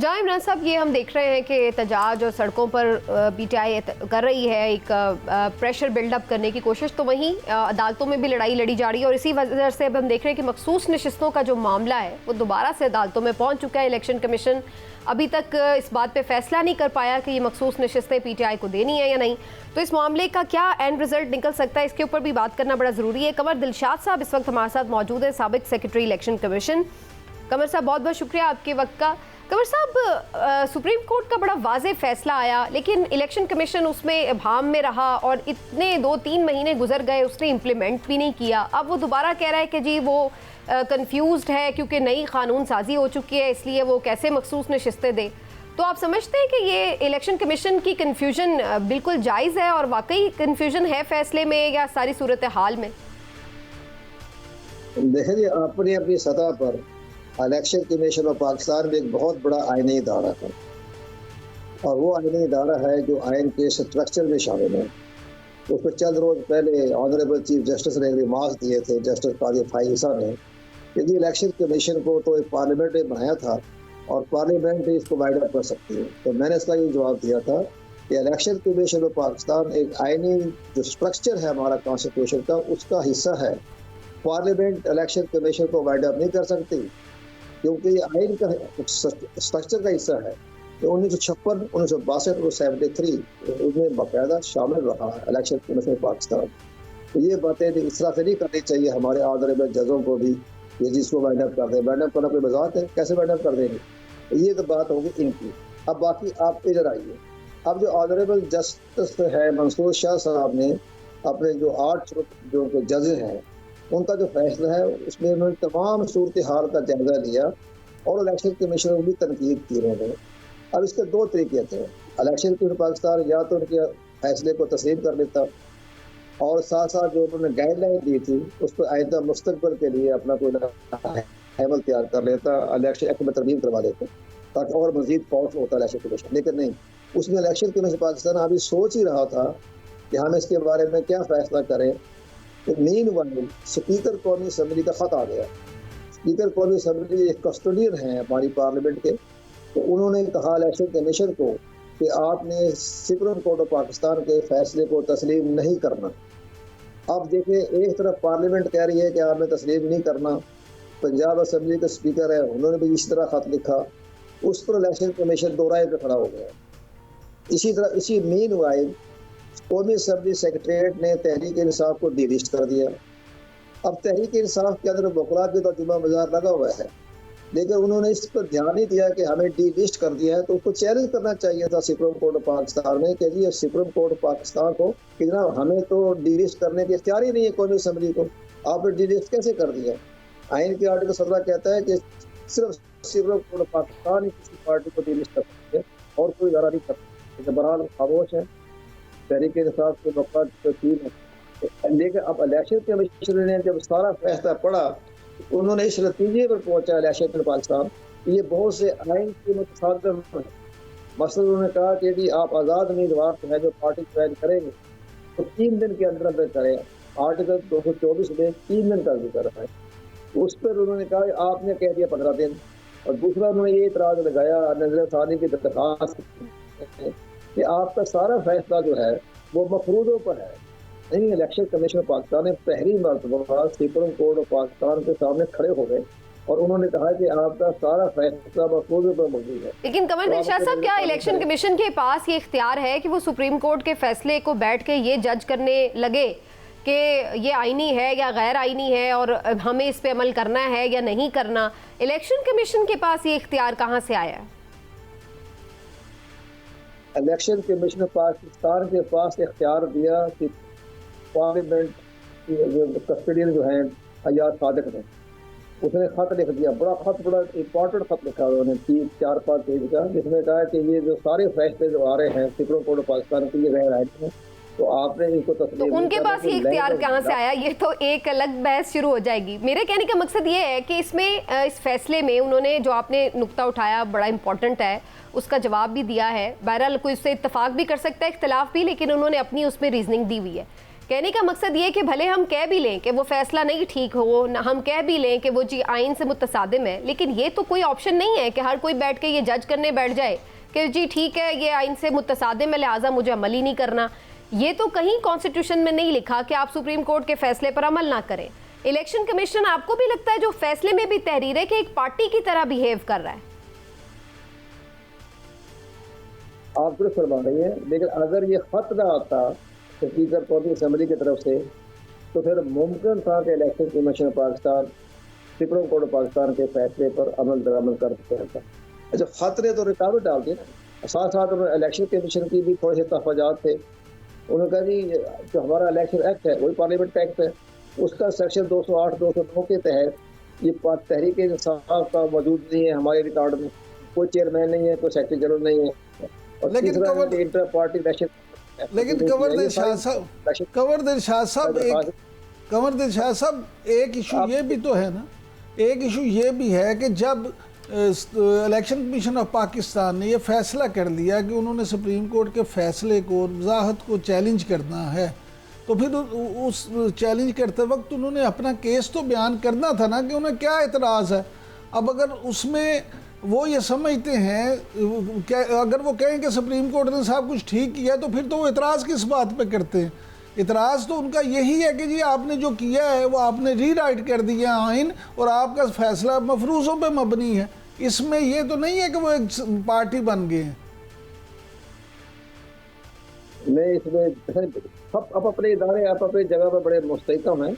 जहाँ इमरान साहब ये हम देख रहे हैं कि एहतजाज और सड़कों पर पीटीआई कर रही है एक प्रेशर बिल्डअप करने की कोशिश, तो वहीं अदालतों में भी लड़ाई लड़ी जा रही है और इसी वजह से अब हम देख रहे हैं कि मखसूस नशिस्तों का जो मामला है वो दोबारा से अदालतों में पहुंच चुका है। इलेक्शन कमीशन अभी तक इस बात पे फैसला नहीं कर पाया कि ये मखसूस नशिस्तें पीटीआई को देनी है या नहीं, तो इस मामले का क्या एंड रिजल्ट निकल सकता है, इसके ऊपर भी बात करना बड़ा ज़रूरी है। कमर दिलशाद साहब इस वक्त हमारे साथ मौजूद है, साबिक सेक्रेटरी इलेक्शन कमीशन। कमर साहब बहुत बहुत शुक्रिया आपके वक्त का। कमर साहब, सुप्रीम कोर्ट का बड़ा वाज़े फैसला आया लेकिन इलेक्शन कमीशन उसमें इब्हाम में रहा और इतने 2-3 महीने गुजर गए, उसने इम्प्लीमेंट भी नहीं किया। अब वो दोबारा कह रहा है कि जी वो कंफ्यूज्ड है क्योंकि नई कानून साजी हो चुकी है, इसलिए वो कैसे मखसूस नशिस्तें दे। तो आप समझते हैं कि ये इलेक्शन कमीशन की कन्फ्यूजन बिल्कुल जायज़ है और वाकई कन्फ्यूजन है फैसले में या सारी सूरत हाल में? देखिए, अपनी अपनी सतह पर इलेक्शन कमीशन ऑफ पाकिस्तान में एक बहुत बड़ा आईनी इदारा है और वो आईनी इदारा है जो आइन के स्ट्रक्चर में शामिल है। उस पर चंद रोज पहले ऑनरेबल चीफ जस्टिस ने रिमार्क्स दिए थे, जस्टिस काजी फाइसा ने, कि इलेक्शन कमीशन को तो एक पार्लियामेंट ने बनाया था और पार्लियामेंट ही इसको वाइड अप कर सकती है। तो मैंने इसका ये जवाब दिया था कि इलेक्शन कमीशन ऑफ पाकिस्तान एक आईनी जो स्ट्रक्चर है हमारा कॉन्स्टिट्यूशन का, उसका हिस्सा है। पार्लियामेंट इलेक्शन कमीशन को वाइड अप नहीं कर सकती क्योंकि ये आइन का स्ट्रक्चर का हिस्सा है। तो 1956, 1962 और 73 उसमें बाकायदा शामिल रहा है इलेक्शन कमीशन पाकिस्तान। तो ये बातें इस तरह से नहीं करनी चाहिए हमारे ऑनरेबल जजों को भी, ये जिसको वाइड अप कर दें। वाइड अप करना कोई मजाक है? कैसे वाइड अप कर देंगे? तो ये तो बात होगी इनकी। अब बाकी आप इधर आइए। अब जो ऑनरेबल जस्टिस है मंसूर शाह साहब ने अपने जो 8 जो जज हैं उनका जो फैसला है उसमें उन्होंने तमाम सूरत हाल का जायजा लिया और इलेक्शन कमीशन को भी तनकीद की उन्होंने। अब इसके 2 तरीके थे। इलेक्शन कमीशन पाकिस्तान या तो उनके फैसले को तस्लीम कर लेता और साथ साथ जो उन्होंने गाइडलाइन दी थी उस पर आइंदा मुस्तकबिल के लिए अपना कोई अमल तैयार कर लेता, इलेक्शन एक्ट में तरमीम करवा देते ताकि और मजीद पावरफुल होता इलेक्शन कमीशन। लेकिन नहीं, उसमें इलेक्शन कमीशन पाकिस्तान अभी सोच ही रहा था कि हम इसके बारे में क्या फैसला करें। तो मीनवाइल स्पीकर कौमी असम्बली का ख़त आ गया। स्पीकर कौमी असम्बली एक कस्टोडियन हैं हमारी पार्लियामेंट के। तो उन्होंने कहा इलेक्शन कमीशन को कि आपने सुप्रीम कोर्ट ऑफ पाकिस्तान के फैसले को तस्लीम नहीं करना। अब देखिए, एक तरफ पार्लियामेंट कह रही है कि आपने तस्लीम नहीं करना, पंजाब असम्बली के स्पीकर है उन्होंने भी इस तरह ख़त लिखा, उस पर इलेक्शन कमीशन दो राय पर खड़ा हो गया। इसी तरह इसी मीनवाइल कौमी असम्बली सेक्रेटरीट ने तहरीक इंसाफ को डिलिस्ट कर दिया। अब तहरीक इंसाफ के अंदर वकला की तो जुम्मा बाजार लगा हुआ है, लेकिन उन्होंने इस पर ध्यान नहीं दिया कि हमें डिलिस्ट कर दिया है। तो उसको चैलेंज करना चाहिए था सुप्रीम कोर्ट ऑफ पाकिस्तान में कि जी सुप्रीम कोर्ट ऑफ पाकिस्तान को कि ना हमें तो डिलिस्ट करने की इख्तियार ही नहीं है कौमी असम्बली को, आपने डिलिस्ट कैसे कर दिया? आइन के आर्टिकल 17 कहता है कि सिर्फ सुप्रीम कोर्ट ऑफ पाकिस्तान ही किसी पार्टी को डिलिस्ट कर सकते हैं और कोई इदारा नहीं कर सकते। बहरहाल खामोश है तहरीक इंसाफ के मफाद तो तीन है। लेकिन अब इलेक्शन कमीशन ने जब सारा फैसला पढ़ा तो उन्होंने इस नतीजे पर पहुंचा इलेक्शन पाकिस्तान, ये बहुत से आइन के मुताबिक है। मसलन उन्होंने कहा कि जी आप आज़ाद उम्मीदवार है जो पार्टी ज्वाइन करेंगे तो 3 दिन के अंदर अंदर करें। आर्टिकल 224 में 3 दिन का जिक्र है। उस पर उन्होंने कहा आपने कह दिया 15 दिन। और दूसरा उन्होंने ये इतराज़ लगाया नजर सानी की दरखास्त कि आपका सारा फैसला जो है वो मफरूदों पर है। नहीं, इलेक्शन कमीशन पाकिस्तान ने पहली मरतबा सुप्रीम कोर्ट ऑफ पाकिस्तान के सामने खड़े हो गए और उन्होंने कहा कि आपका सारा फैसला मफरूदों पर मौजूद है। लेकिन कमर दिलशाद साहब, क्या इलेक्शन कमीशन के पास ये इख्तियार है कि वो सुप्रीम कोर्ट के फैसले को बैठ के ये जज करने लगे कि ये आईनी है या गैर आईनी है और हमें इस पे अमल करना है या नहीं करना? इलेक्शन कमीशन के पास ये इख्तियार कहाँ से आया है? इलेक्शन कमीशन पाकिस्तान के पास इख्तियार दिया कि पार्लियामेंट कस्टोडियन जो हैं अयाज सादिक ने, उसने ख़त लिख दिया, बड़ा इंपॉर्टेंट ख़त लिखा उन्होंने 3-4-5 पेज का, जिसमें कहा कि ये जो सारे फैसले जो आ रहे हैं सुप्रीम कोर्ट ऑफ पाकिस्तान के, ये गैर आईनी है, तो आपने इनको तस्लीम। तो उनके पास ये इख्तियार कहाँ से आया? ये तो एक अलग बहस शुरू हो जाएगी। मेरे कहने का मकसद ये है कि इसमें इस फैसले में उन्होंने जो आपने नुक्ता उठाया बड़ा इंपॉर्टेंट है, उसका जवाब भी दिया है। बहरहाल कोई उससे इत्तफाक भी कर सकता है, इख्तलाफ भी, लेकिन उन्होंने अपनी उसमें रीजनिंग दी हुई है कहने का मकसद ये कि भले हम कह भी लें कि वो फैसला नहीं ठीक हो, ना हम कह भी लें कि वो जी आइन से मुतसादिम है, लेकिन ये तो कोई ऑप्शन नहीं है कि हर कोई बैठ के ये जज करने बैठ जाए कि जी ठीक है ये आइन से मुतसादिम है लिहाजा मुझे अमल ही नहीं करना। ये तो कहीं कॉन्स्टिट्यूशन में नहीं लिखा कि आप सुप्रीम कोर्ट के फैसले पर अमल ना करें। इलेक्शन कमीशन आपको भी लगता है जो फैसले में भी तहरीर है कि एक पार्टी की तरह बिहेव कर रहा है? आप दुरुस्त फरमा रही हैं, लेकिन अगर ये खत ना आता स्पीकर कौमी असम्बली की तरफ से तो फिर मुमकिन था कि election commission Pakistan supreme court Pakistan के फैसले पर अमल दरामद कर सकता। अच्छा, खत ने तो रुकावट डाल दी ना। साथ साथ उन्होंने इलेक्शन कमीशन की भी थोड़े से तहफ़्फ़ुज़ात थे। उन्होंने कहा जी जो हमारा इलेक्शन एक्ट है वही पार्लियामेंट एक्ट है, उसका सेक्शन 208 209 के तहत ये तहरीक इंसाफ का मौजूद नहीं है हमारे रिकॉर्ड में, कोई चेयरमैन नहीं है, कोई सेक्रेटरी जनरल नहीं है। और लेकिन इंटर पार्टी इलेक्शन, लेकिन कंवरदिल शाह साहब एक इशू ये भी तो है ना, एक इशू ये भी है कि जब इलेक्शन कमीशन ऑफ पाकिस्तान ने ये फैसला कर लिया कि उन्होंने सुप्रीम कोर्ट के फैसले को वजाहत को चैलेंज करना है, तो फिर उस चैलेंज करते वक्त उन्होंने अपना केस तो बयान करना था ना कि उन्हें क्या एतराज़ है। अब अगर उसमें वो ये समझते हैं क्या, अगर वो कहें कि सुप्रीम कोर्ट ने साहब कुछ ठीक किया तो फिर तो वो इतराज़ किस बात पे करते हैं? इतराज़ तो उनका यही है कि जी आपने जो किया है वो आपने रीराइट कर दिया आइन और आपका फैसला मफरूज़ों पे मबनी है। इसमें ये तो नहीं है कि वो एक पार्टी बन गए हैं। मैं इसमें अब अपने इदारे आप अपनी जगह पर बड़े मुस्तहकम हैं,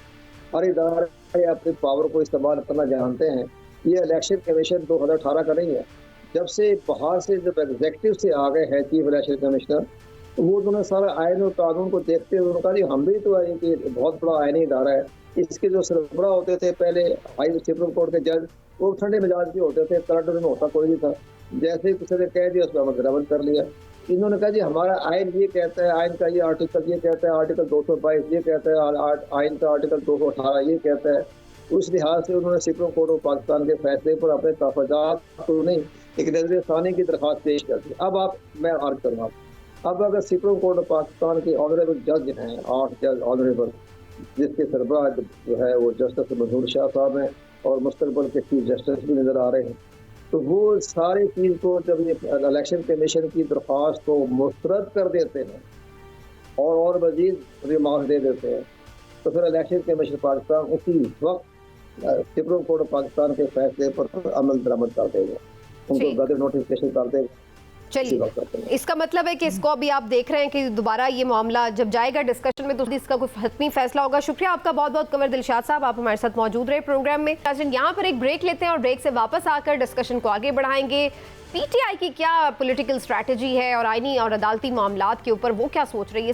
हर इदारे अपनी पावर को इस्तेमाल करना जानते हैं। ये इलेक्शन कमीशन 2018 का नहीं है, जब से बाहर से जब एग्जेक्टिव से आ गए हैं चीफ इलेक्शन कमिश्नर, तो वो उन्होंने सारा आइन और कानून को देखते हुए उन्होंने कहा हम भी तो है कि बहुत बड़ा आइनी इदारा है। इसके जो सरबराह होते थे पहले हाई सुप्रीम कोर्ट के जज, वो ठंडे मिजाज के होते थे, करंट में होता कोई नहीं था। जैसे किसी ने कह दिया उसको अमल दरामद कर लिया। इन्होंने कहा जी हमारा आइन ये कहता है, आइन का ये आर्टिकल ये कहता है, आर्टिकल 222 ये कहता है, आइन का आर्टिकल 218 ये कहता है। उस लिहाज से उन्होंने सुप्रीम कोर्ट ऑफ पाकिस्तान के फैसले पर अपने तहफ़्फ़ुज़ात तो नहीं, एक नज़र-ए-सानी की दरख्वास्त पेश कर दी। अब मैं अर्ज करूँगा, अब अगर सुप्रीम कोर्ट ऑफ पाकिस्तान के ऑनरेबल जज हैं, 8 जज ऑनरेबल, जिसके सरबराह जो है वो जस्टिस मंजूर शाह साहब हैं और मुस्तकबिल के चीफ जस्टिस भी नज़र आ रहे हैं, तो वो सारी चीज़ को जब ये इलेक्शन कमीशन की दरख्वास्त को मुस्तरद कर देते हैं और मज़ीद रिमांड दे देते हैं, तो फिर इलेक्शन कमीशन पाकिस्तान उसी वक्त सुप्रीम कोर्ट ऑफ पाकिस्तान के फैसले पर अमल दरामद कर देगा, उनको गदर नोटिफिकेशन कर देगा। चलिए, इसका मतलब है कि इसको अभी आप देख रहे हैं कि दोबारा ये मामला जब जाएगा डिस्कशन में तो इसका कोई हतमी फैसला होगा। शुक्रिया आपका बहुत बहुत कंवर दिलशाद साहब, आप हमारे साथ मौजूद रहे प्रोग्राम में। यहाँ पर एक ब्रेक लेते हैं और ब्रेक से वापस आकर डिस्कशन को आगे बढ़ाएंगे। पीटीआई की क्या पॉलिटिकल स्ट्रैटेजी है और आईनी और अदालती मामलात के ऊपर वो क्या सोच रही है,